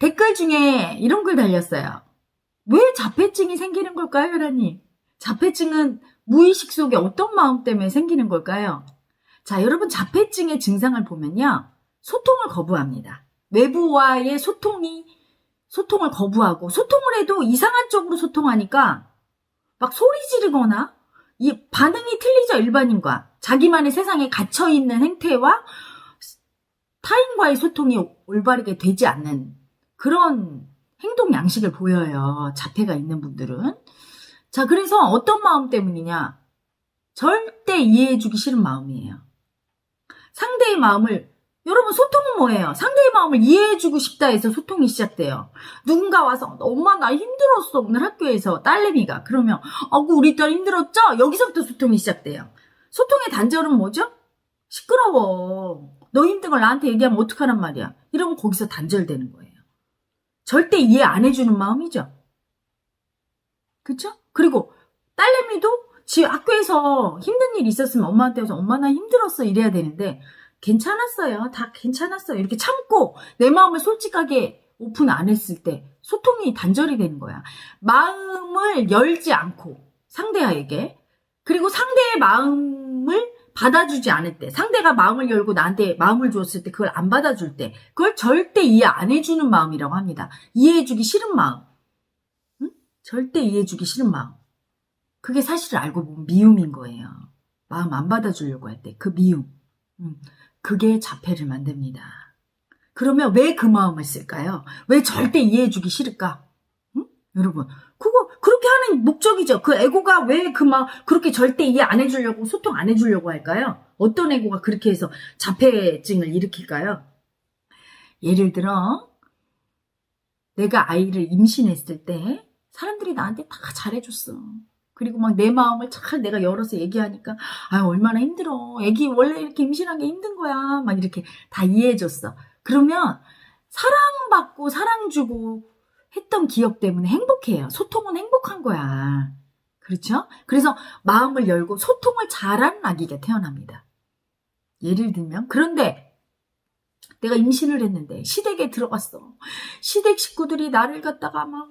댓글 중에 이런 글 달렸어요. 왜 자폐증이 생기는 걸까요, 혈아님? 자폐증은 무의식 속에 어떤 마음 때문에 생기는 걸까요? 자, 여러분 자폐증의 증상을 보면요. 소통을 거부합니다. 외부와의 소통을 거부하고 소통을 해도 이상한 쪽으로 소통하니까 막 소리 지르거나 이 반응이 틀리죠, 일반인과. 자기만의 세상에 갇혀있는 행태와 타인과의 소통이 올바르게 되지 않는 그런 행동 양식을 보여요. 자폐가 있는 분들은. 자, 그래서 어떤 마음 때문이냐? 절대 이해해주기 싫은 마음이에요. 상대의 마음을, 여러분 소통은 뭐예요? 상대의 마음을 이해해주고 싶다 해서 소통이 시작돼요. 누군가 와서 엄마 나 힘들었어 오늘 학교에서 딸내미가. 그러면 우리 딸 힘들었죠? 여기서부터 소통이 시작돼요. 소통의 단절은 뭐죠? 시끄러워. 너 힘든 걸 나한테 얘기하면 어떡하란 말이야. 이러면 거기서 단절되는 거예요. 절대 이해 안 해주는 마음이죠. 그쵸? 그리고 딸내미도 지 학교에서 힘든 일이 있었으면 엄마한테 와서 엄마 나 힘들었어 이래야 되는데 괜찮았어요. 다 괜찮았어요. 이렇게 참고 내 마음을 솔직하게 오픈 안 했을 때 소통이 단절이 되는 거야. 마음을 열지 않고 상대에게, 그리고 상대의 마음을 받아주지 않을 때, 상대가 마음을 열고 나한테 마음을 주었을 때 그걸 안 받아줄 때 그걸 절대 이해 안 해주는 마음이라고 합니다. 이해해주기 싫은 마음. 응? 절대 이해해주기 싫은 마음. 그게 사실을 알고 보면 미움인 거예요. 마음 안 받아주려고 할 때 그 미움. 그게 자폐를 만듭니다. 그러면 왜 그 마음을 쓸까요? 왜 절대 이해해주기 싫을까? 응? 여러분, 그거 그렇게 하는 목적이죠. 그 에고가 왜 그렇게 절대 이해 안 해주려고, 소통 안 해주려고 할까요? 어떤 에고가 그렇게 해서 자폐증을 일으킬까요? 예를 들어 내가 아이를 임신했을 때 사람들이 나한테 다 잘해줬어. 그리고 막 내 마음을 잘 내가 열어서 얘기하니까 얼마나 힘들어. 애기 원래 이렇게 임신한 게 힘든 거야. 막 이렇게 다 이해해줬어. 그러면 사랑받고 사랑주고 했던 기억 때문에 행복해요. 소통은 행복한 거야. 그렇죠? 그래서 마음을 열고 소통을 잘하는 아기가 태어납니다. 예를 들면, 그런데 내가 임신을 했는데 시댁에 들어갔어. 시댁 식구들이 나를 갖다가 막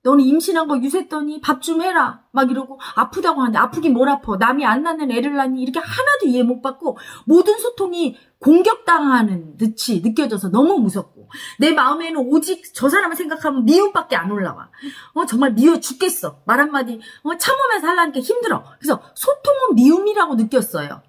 너는 임신한 거 유세했더니 밥 좀 해라 막 이러고 아프다고 하는데 아프긴 뭘 아파. 남이 안 낳는 애를 낳니. 이렇게 하나도 이해 못 받고 모든 소통이 공격당하는 듯이 느껴져서 너무 무섭고 내 마음에는 오직 저 사람을 생각하면 미움밖에 안 올라와. 정말 미워 죽겠어. 말 한마디 참으면서 하려니까 힘들어. 그래서 소통은 미움이라고 느꼈어요.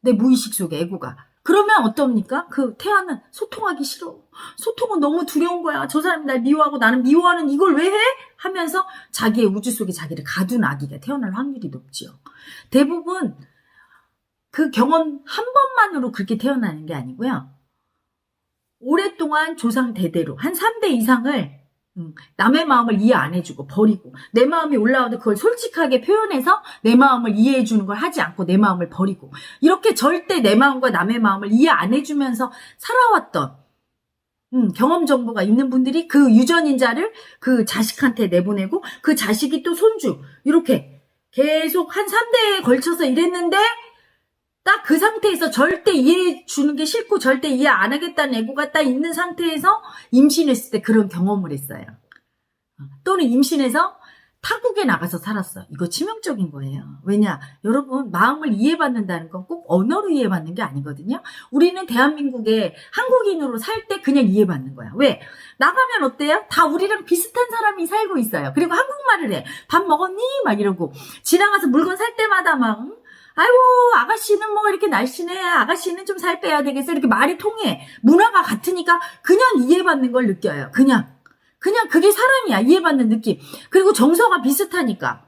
내 무의식 속에 에고가. 그러면 어떻습니까? 그 태아는 소통하기 싫어. 소통은 너무 두려운 거야. 저 사람이 날 미워하고 나는 미워하는 이걸 왜 해? 하면서 자기의 우주 속에 자기를 가둔 아기가 태어날 확률이 높지요. 대부분 그 경험 한 번만으로 그렇게 태어나는 게 아니고요. 오랫동안 조상 대대로 한 3대 이상을 남의 마음을 이해 안 해주고 버리고 내 마음이 올라오는데 그걸 솔직하게 표현해서 내 마음을 이해해 주는 걸 하지 않고 내 마음을 버리고 이렇게 절대 내 마음과 남의 마음을 이해 안 해주면서 살아왔던 경험 정보가 있는 분들이 그 유전인자를 그 자식한테 내보내고 그 자식이 또 손주 이렇게 계속 한 3대에 걸쳐서 이랬는데 딱 그 상태에서 절대 이해해 주는 게 싫고 절대 이해 안 하겠다는 애고가 딱 있는 상태에서 임신했을 때 그런 경험을 했어요. 또는 임신해서 타국에 나가서 살았어. 이거 치명적인 거예요. 왜냐? 여러분 마음을 이해받는다는 건 꼭 언어로 이해받는 게 아니거든요. 우리는 대한민국에 한국인으로 살 때 그냥 이해받는 거야. 왜? 나가면 어때요? 다 우리랑 비슷한 사람이 살고 있어요. 그리고 한국말을 해. 밥 먹었니? 막 이러고 지나가서 물건 살 때마다 막 아이고 아가씨는 뭐 이렇게 날씬해. 아가씨는 좀 살 빼야 되겠어. 이렇게 말이 통해. 문화가 같으니까 그냥 이해받는 걸 느껴요. 그냥 그게 사람이야. 이해받는 느낌. 그리고 정서가 비슷하니까.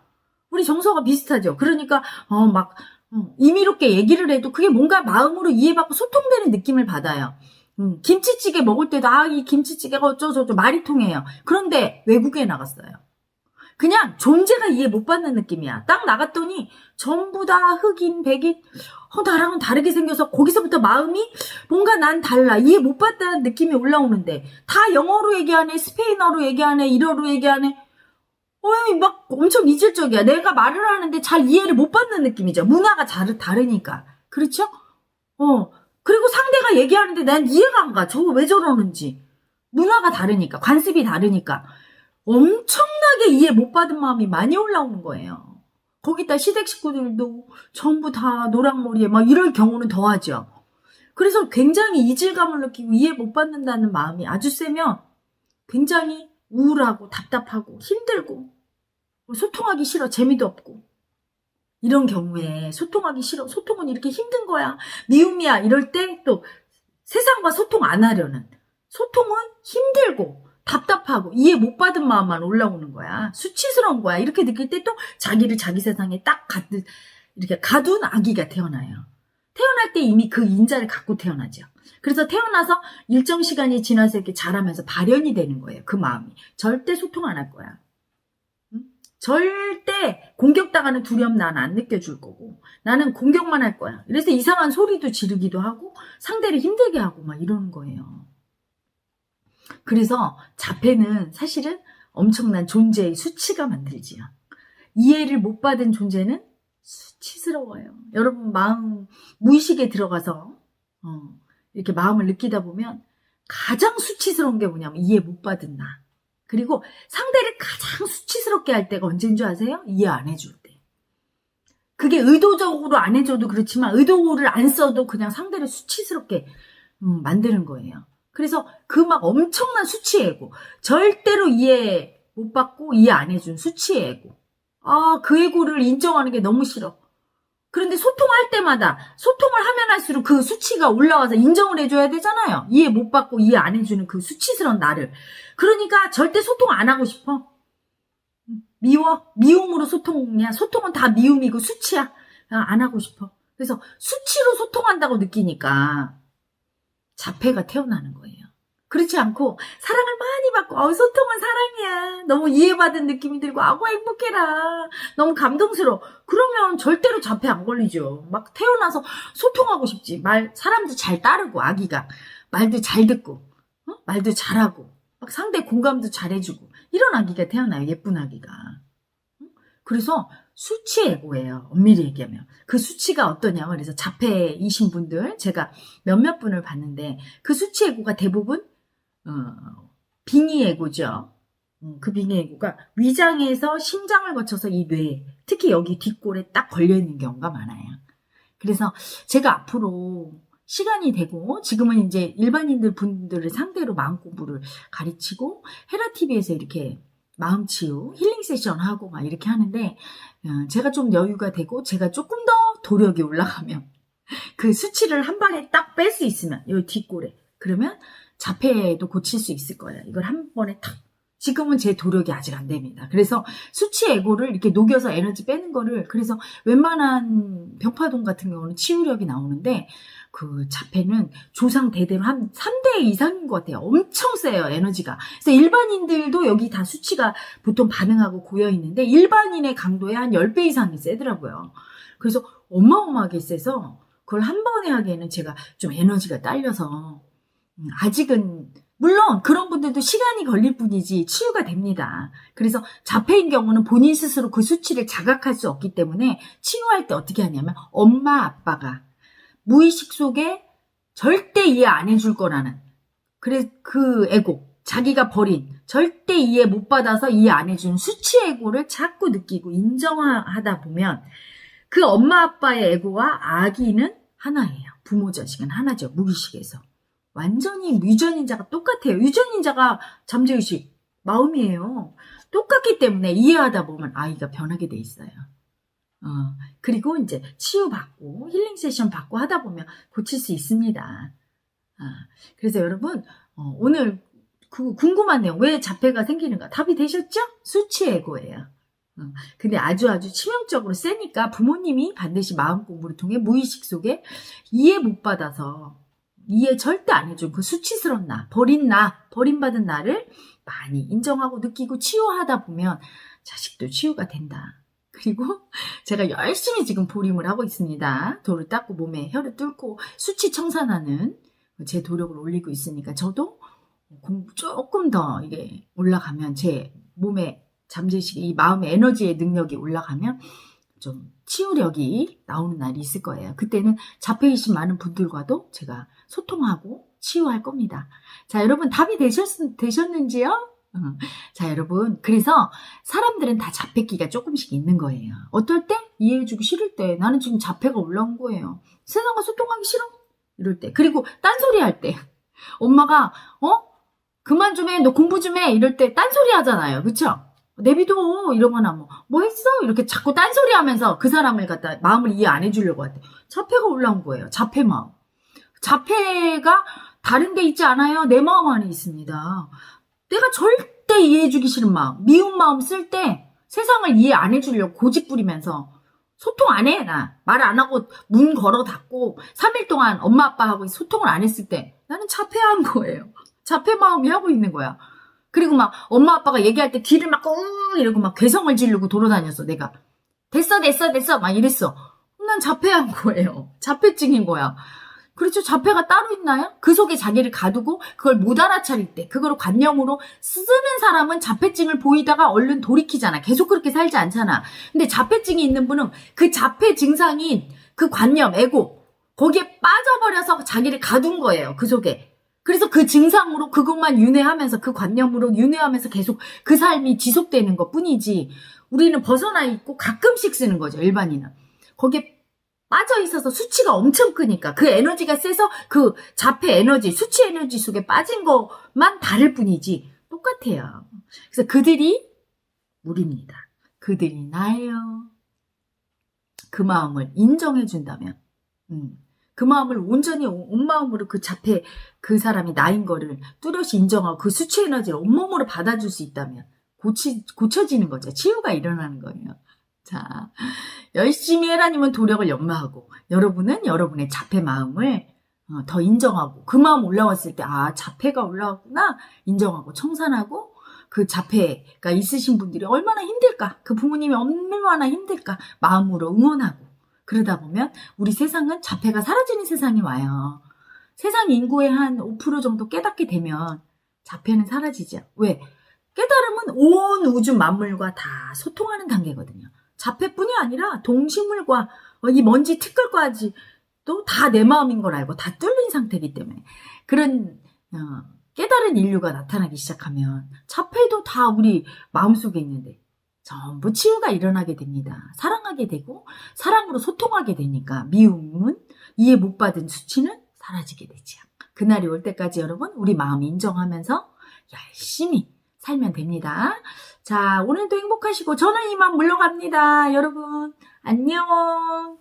우리 정서가 비슷하죠. 그러니까 임의롭게 얘기를 해도 그게 뭔가 마음으로 이해받고 소통되는 느낌을 받아요. 김치찌개 먹을 때도 이 김치찌개가 어쩌저쩌 말이 통해요. 그런데 외국에 나갔어요. 그냥 존재가 이해 못 받는 느낌이야. 딱 나갔더니 전부 다 흑인, 백인, 나랑은 다르게 생겨서 거기서부터 마음이 뭔가 난 달라. 이해 못 받다는 느낌이 올라오는데 다 영어로 얘기하네, 스페인어로 얘기하네, 일어로 얘기하네. 막 엄청 이질적이야. 내가 말을 하는데 잘 이해를 못 받는 느낌이죠. 문화가 다르니까. 그렇죠? 그리고 상대가 얘기하는데 난 이해가 안 가. 저거 왜 저러는지. 문화가 다르니까, 관습이 다르니까 엄청나게 이해 못 받은 마음이 많이 올라오는 거예요. 거기다 시댁 식구들도 전부 다 노랑머리에 막 이럴 경우는 더하죠. 그래서 굉장히 이질감을 느끼고 이해 못 받는다는 마음이 아주 세면 굉장히 우울하고 답답하고 힘들고 소통하기 싫어, 재미도 없고, 이런 경우에 소통하기 싫어, 소통은 이렇게 힘든 거야, 미움이야, 이럴 때 또 세상과 소통 안 하려는, 소통은 힘들고 답답하고 이해 못 받은 마음만 올라오는 거야, 수치스러운 거야, 이렇게 느낄 때 또 자기를 자기 세상에 딱 이렇게 가둔 아기가 태어나요. 태어날 때 이미 그 인자를 갖고 태어나죠. 그래서 태어나서 일정 시간이 지나서 이렇게 자라면서 발현이 되는 거예요. 그 마음이. 절대 소통 안 할 거야. 응? 절대 공격당하는 두려움 난 안 느껴줄 거고, 나는 공격만 할 거야. 그래서 이상한 소리도 지르기도 하고 상대를 힘들게 하고 막 이러는 거예요. 그래서 자폐는 사실은 엄청난 존재의 수치가 만들지요. 이해를 못 받은 존재는 수치스러워요. 여러분 마음 무의식에 들어가서 이렇게 마음을 느끼다 보면 가장 수치스러운 게 뭐냐면 이해 못 받은 나. 그리고 상대를 가장 수치스럽게 할 때가 언제인 줄 아세요? 이해 안 해줄 때. 그게 의도적으로 안 해줘도 그렇지만 의도를 안 써도 그냥 상대를 수치스럽게 만드는 거예요. 그래서 그 막 엄청난 수치애고, 절대로 이해 못 받고 이해 안 해준 수치애고, 그 애고를 인정하는 게 너무 싫어. 그런데 소통할 때마다 소통을 하면 할수록 그 수치가 올라와서 인정을 해줘야 되잖아요. 이해 못 받고 이해 안 해주는 그 수치스러운 나를. 그러니까 절대 소통 안 하고 싶어. 미워? 미움으로 소통이야. 소통은 다 미움이고 수치야. 안 하고 싶어. 그래서 수치로 소통한다고 느끼니까 자폐가 태어나는 거예요. 그렇지 않고 사랑을 많이 받고 소통은 사랑이야, 너무 이해받은 느낌이 들고 행복해라, 너무 감동스러워, 그러면 절대로 자폐 안 걸리죠. 막 태어나서 소통하고 싶지. 사람도 잘 따르고, 아기가 말도 잘 듣고, 말도 잘하고, 막 상대 공감도 잘해주고, 이런 아기가 태어나요. 예쁜 아기가. 그래서 수치애고예요. 엄밀히 얘기하면. 그 수치가 어떠냐면, 그래서 자폐이신 분들 제가 몇몇 분을 봤는데 그 수치애고가 대부분 빙의애고죠. 그 빙의애고가 위장에서 심장을 거쳐서 이 뇌, 특히 여기 뒷골에 딱 걸려있는 경우가 많아요. 그래서 제가 앞으로 시간이 되고, 지금은 이제 일반인들 분들을 상대로 마음 공부를 가르치고 헤라TV에서 이렇게 마음치유 힐링 세션 하고 막 이렇게 하는데, 제가 좀 여유가 되고 제가 조금 더 도력이 올라가면, 그 수치를 한 방에 딱 뺄 수 있으면, 이 뒷골에, 그러면 자폐도 고칠 수 있을 거예요. 이걸 한 번에 탁. 지금은 제 도력이 아직 안 됩니다. 그래서 수치 에고를 이렇게 녹여서 에너지 빼는 거를, 그래서 웬만한 병파동 같은 경우는 치유력이 나오는데, 그 자폐는 조상 대대로 한 3대 이상인 것 같아요. 엄청 세요, 에너지가. 그래서 일반인들도 여기 다 수치가 보통 반응하고 고여 있는데, 일반인의 강도의 한 10배 이상이 세더라고요. 그래서 어마어마하게 세서 그걸 한 번에 하기에는 제가 좀 에너지가 딸려서, 아직은 물론 그런 분들도 시간이 걸릴 뿐이지 치유가 됩니다. 그래서 자폐인 경우는 본인 스스로 그 수치를 자각할 수 없기 때문에 치유할 때 어떻게 하냐면, 엄마 아빠가 무의식 속에 절대 이해 안 해줄 거라는, 그래 그 에고, 자기가 버린, 절대 이해 못 받아서 이해 안 해주는 수치 에고를 자꾸 느끼고 인정하다 보면 그 엄마 아빠의 에고와 아기는 하나예요. 부모 자식은 하나죠. 무의식에서. 완전히 유전인자가 똑같아요. 유전인자가 잠재의식, 마음이에요. 똑같기 때문에 이해하다 보면 아이가 변하게 돼 있어요. 그리고 이제 치유받고 힐링 세션 받고 하다 보면 고칠 수 있습니다. 그래서 여러분, 오늘 그 궁금한 내용, 왜 자폐가 생기는가 답이 되셨죠? 수치 에고예요. 근데 아주 치명적으로 세니까 부모님이 반드시 마음 공부를 통해 무의식 속에 이해 못 받아서, 이해 절대 안 해준 그 수치스러운 나, 버림받은 나를 많이 인정하고 느끼고 치유하다 보면 자식도 치유가 된다. 그리고 제가 열심히 지금 보림을 하고 있습니다. 돌을 닦고 몸에 혀를 뚫고 수치 청산하는 제 도력을 올리고 있으니까, 저도 조금 더 이게 올라가면, 제 몸에 잠재의식, 이 마음의 에너지의 능력이 올라가면 좀 치유력이 나오는 날이 있을 거예요. 그때는 자폐이신 많은 분들과도 제가 소통하고 치유할 겁니다. 자, 여러분 답이 되셨는지요? 자, 여러분, 그래서 사람들은 다 자폐기가 조금씩 있는 거예요. 어떨 때? 이해해주기 싫을 때. 나는 지금 자폐가 올라온 거예요. 세상과 소통하기 싫어? 이럴 때. 그리고 딴소리 할 때. 엄마가 그만 좀 해, 너 공부 좀 해, 이럴 때 딴소리 하잖아요. 그쵸? 내비둬, 이러거나 뭐 했어? 이렇게 자꾸 딴소리 하면서 그 사람을 갖다 마음을 이해 안 해주려고 할 때. 자폐가 올라온 거예요. 자폐 마음. 자폐가 다른 데 있지 않아요. 내 마음 안에 있습니다. 내가 절대 이해해주기 싫은 마음, 미운 마음 쓸 때 세상을 이해 안 해주려고 고집 부리면서 소통 안 해. 나 말 안 하고 문 걸어 닫고 3일 동안 엄마 아빠하고 소통을 안 했을 때 나는 자폐한 거예요. 자폐 마음이 하고 있는 거야. 그리고 막 엄마 아빠가 얘기할 때 귀를 막 이러고 막 괴성을 지르고 돌아다녔어. 내가 됐어 막 이랬어. 난 자폐한 거예요. 자폐증인 거야. 그렇죠. 자폐가 따로 있나요? 그 속에 자기를 가두고 그걸 못 알아차릴 때 그걸 관념으로 쓰는 사람은 자폐증을 보이다가 얼른 돌이키잖아. 계속 그렇게 살지 않잖아. 근데 자폐증이 있는 분은 그 자폐 증상인 그 관념, 에고 거기에 빠져버려서 자기를 가둔 거예요. 그 속에. 그래서 그 증상으로 그것만 윤회하면서 그 관념으로 윤회하면서 계속 그 삶이 지속되는 것 뿐이지 우리는 벗어나 있고 가끔씩 쓰는 거죠. 일반인은. 거기에 빠져 있어서 수치가 엄청 크니까 그 에너지가 세서 그 자폐 에너지, 수치 에너지 속에 빠진 것만 다를 뿐이지 똑같아요. 그래서 그들이 우리입니다. 그들이 나예요. 그 마음을 인정해 준다면 그 마음을 온전히 온 마음으로 그 자폐 그 사람이 나인 거를 뚜렷이 인정하고 그 수치 에너지를 온몸으로 받아줄 수 있다면 고쳐지는 거죠. 치유가 일어나는 거예요. 자, 열심히 해라님은 도력을 연마하고 여러분은 여러분의 자폐 마음을 더 인정하고 그 마음 올라왔을 때 자폐가 올라왔구나 인정하고 청산하고 그 자폐가 있으신 분들이 얼마나 힘들까 그 부모님이 얼마나 힘들까 마음으로 응원하고 그러다 보면 우리 세상은 자폐가 사라지는 세상이 와요. 세상 인구의 한 5% 정도 깨닫게 되면 자폐는 사라지죠. 왜? 깨달음은 온 우주 만물과 다 소통하는 단계거든요. 자폐뿐이 아니라 동식물과 이 먼지 티끌까지 또 다 내 마음인 걸 알고 다 뚫린 상태이기 때문에 그런 깨달은 인류가 나타나기 시작하면 자폐도 다 우리 마음속에 있는데 전부 치유가 일어나게 됩니다. 사랑하게 되고 사랑으로 소통하게 되니까 미움은 이해 못 받은 수치는 사라지게 되죠. 그날이 올 때까지 여러분 우리 마음 인정하면서 열심히 살면 됩니다. 자, 오늘도 행복하시고 저는 이만 물러갑니다. 여러분 안녕.